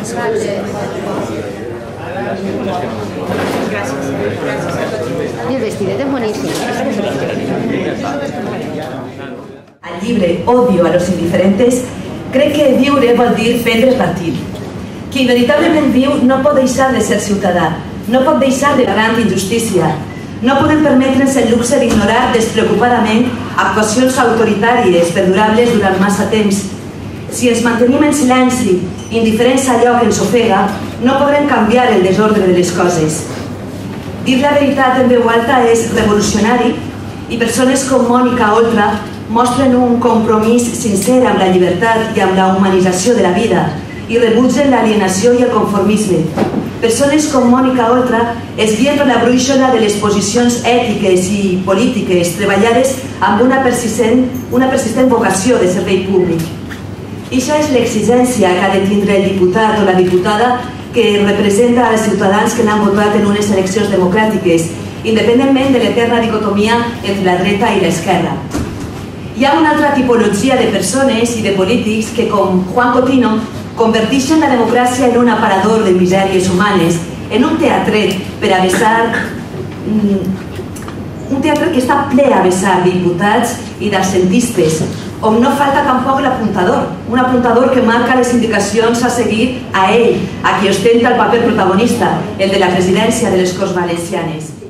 I el vestidet és boníssim. Al llibre Odio a los indiferentes, crec que viure vol dir prendre partit. Qui veritablement viu no pot deixar de ser ciutadà, no pot deixar de gran injustícia. No podem permetre'ns el luxe d'ignorar despreocupadament actuacions autoritàries perdurables durant massa temps. Si ens mantenim en silenci, indiferents a allò que ens ofega, no podrem canviar el desordre de les coses. Dir la veritat en veu alta és revolucionari i persones com Mònica Oltra mostren un compromís sincer amb la llibertat i amb la humanització de la vida i rebutgen l'alienació i el conformisme. Persones com Mònica Oltra es guien per la brúixola de les posicions ètiques i polítiques treballades amb una persistent vocació de servei públic. Ixa és l'exigència que ha de tindre el diputat o la diputada que representa als ciutadans que l'han votat en unes eleccions democràtiques, independentment de l'eterna dicotomia entre la dreta i l'esquerra. Hi ha una altra tipologia de persones i de polítics que, com Juan Cotino, converteixen la democràcia en un aparador de misèries humanes, en un teatret per a besar... un teatre que està ple a besar diputats i d'absentistes, on no falta tampoc l'apuntador, un apuntador que marca les indicacions a seguir a ell, a qui ostenta el paper protagonista, el de la presidència de les Corts Valencianes.